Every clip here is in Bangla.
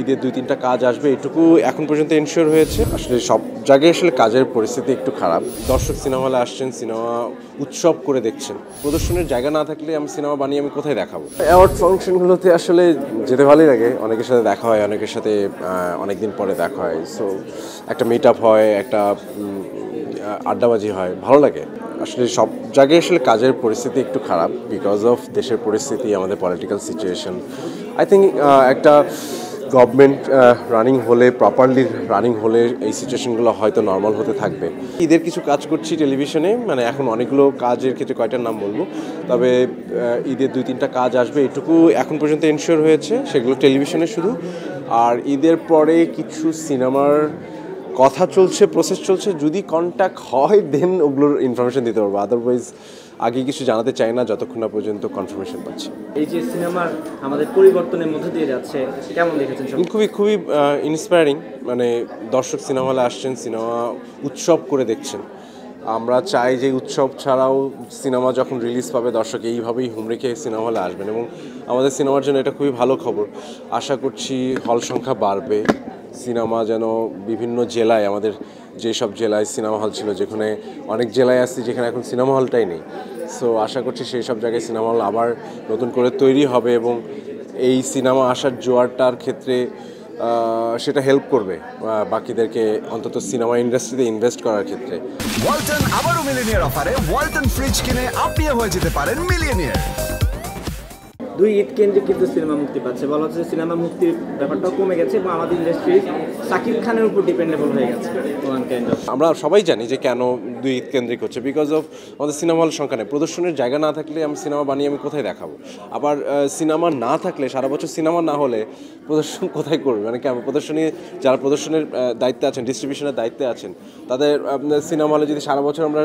ঈদের ২-৩টা কাজ আসবে এটুকু এখন পর্যন্ত এনশিওর হয়েছে। আসলে সব জায়গায় আসলে কাজের পরিস্থিতি একটু খারাপ। দর্শক সিনেমা হলে আসছেন, সিনেমা উৎসব করে দেখছেন। প্রদর্শনের জায়গা না থাকলে আমি সিনেমা বানিয়ে আমি কোথায় দেখাবো? অ্যাওয়ার্ড ফাংশনগুলোতে আসলে যেতে ভালোই লাগে। অনেকের সাথে দেখা হয়, অনেকের সাথে অনেকদিন পরে দেখা হয়। সো একটা মিট আপ হয়, একটা আড্ডাবাজি হয়, ভালো লাগে। আসলে সব জায়গায় আসলে কাজের পরিস্থিতি একটু খারাপ বিকজ অফ দেশের পরিস্থিতি, আমাদের পলিটিক্যাল সিচুয়েশন। আই থিঙ্ক একটা গভর্নমেন্ট রানিং হলে, প্রপারলি রানিং হলে এই সিচুয়েশনগুলো হয়তো নর্মাল হতে থাকবে। ঈদের কিছু কাজ করছি টেলিভিশনে, মানে এখন অনেকগুলো কাজের ক্ষেত্রে কয়টার নাম বলবো, তবে ঈদের ২-৩টা কাজ আসবে এটুকু এখন পর্যন্ত এনশিওর হয়েছে, সেগুলো টেলিভিশনে শুধু। আর ঈদের পরে কিছু সিনেমার কথা চলছে, প্রসেস চলছে, যদি কন্ট্যাক্ট হয় দেন ওগুলোর ইনফরমেশন দিতে পারবো, আদারওয়াইজ আগে কিছু জানাতে চাই না যতক্ষণ না পর্যন্ত কনফার্মেশন পাচ্ছি। এই যে সিনেমার আমাদের পরিবর্তনের মধ্যে দিয়ে যাচ্ছে, কেমন দেখেছেন? খুবই খুবই ইন্সপায়ারিং। মানে দর্শক সিনেমা হলে আসছেন, সিনেমা উৎসব করে দেখছেন। আমরা চাই যে উৎসব ছাড়াও সিনেমা যখন রিলিজ পাবে দর্শক এইভাবেই হুমড়ি খেয়ে সিনেমা হলে আসবেন, এবং আমাদের সিনেমার জন্য এটা খুবই ভালো খবর। আশা করছি হল সংখ্যা বাড়বে, সিনেমা যেন বিভিন্ন জেলায়, আমাদের যেসব জেলায় সিনেমা হল ছিল, যেখানে অনেক জেলায় আসছি যেখানে এখন সিনেমা হলটাই নেই, সো আশা করছি সেই সব জায়গায় সিনেমা হল আবার নতুন করে তৈরি হবে, এবং এই সিনেমা আসার জোয়ারটার ক্ষেত্রে সেটা হেল্প করবে বাকিদেরকে অন্তত সিনেমা ইন্ডাস্ট্রিতে ইনভেস্ট করার ক্ষেত্রে। ওয়ালটন আবারও মিলিনিয়ার অফারে ওয়ালটন ফ্রিজ কিনে আপনিও হয়ে যেতে পারেন মিলিয়নিয়ার। 2 ঈদ কেন্দ্রিক কিন্তু সিনেমা মুক্তি পাচ্ছে, বলা হচ্ছে সিনেমা মুক্তির ব্যাপারটাও কমে গেছে এবং আমাদের ইন্ডাস্ট্রি শাকিব খানের উপর ডিপেন্ডেবল হয়ে গেছে। আমরা সবাই জানি যে কেন 2 ঈদ কেন্দ্রিক হচ্ছে, বিকজ অফ আমাদের সিনেমা হল সংখ্যা নেই। প্রদর্শনের জায়গা না থাকলে আমি সিনেমা বানিয়ে আমি কোথায় দেখাবো? আবার সিনেমা না থাকলে, সারা বছর সিনেমা না হলে প্রদর্শন কোথায় করবে? মানে কেমন প্রদর্শনী, যারা প্রদর্শনের দায়িত্বে আছেন, ডিস্ট্রিবিউশনের দায়িত্বে আছেন, তাদের সিনেমা হলে যদি সারা বছর আমরা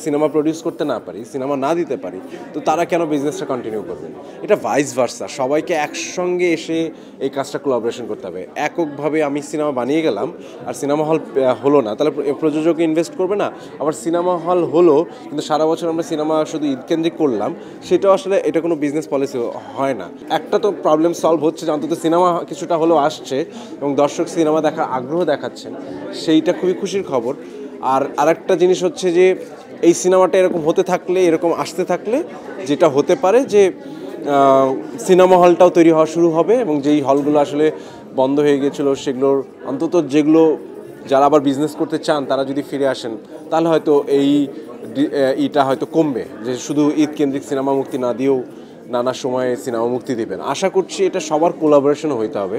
সিনেমা প্রডিউস করতে না পারি, সিনেমা না দিতে পারি, তো তারা কেন বিজনেসটা কন্টিনিউ করবেন? এটা ভাইস ভার্সা, সবাইকে একসঙ্গে এসে এই কাজটা কোলাবোরেশন করতে হবে। এককভাবে আমি সিনেমা বানিয়ে গেলাম আর সিনেমা হল হলো না, তাহলে প্রযোজক ইনভেস্ট করবে না। আবার সিনেমা হল হলো কিন্তু সারা বছর আমরা সিনেমা শুধু ঈদকেন্দ্রিক করলাম, সেটাও আসলে এটা কোনো বিজনেস পলিসি হয় না। একটা তো প্রবলেম সলভ হচ্ছে যে অন্তত সিনেমা কিছুটা হলেও আসছে এবং দর্শক সিনেমা দেখার আগ্রহ দেখাচ্ছেন, সেইটা খুবই খুশির খবর। আর আরেকটা জিনিস হচ্ছে যে এই সিনেমাটা এরকম হতে থাকলে, এরকম আসতে থাকলে যেটা হতে পারে যে সিনেমা হলটাও তৈরি হওয়া শুরু হবে, এবং যেই হলগুলো আসলে বন্ধ হয়ে গিয়েছিলো সেগুলোর অন্তত যেগুলো যারা আবার বিজনেস করতে চান তারা যদি ফিরে আসেন, তাহলে হয়তো এইটা হয়তো কমবে, যে শুধু ঈদ কেন্দ্রিক সিনেমা মুক্তি না দিয়েও নানা সময়ে সিনেমা মুক্তি দিবেন। আশা করছি এটা সবার কোলাবোরেশনও হইতে হবে।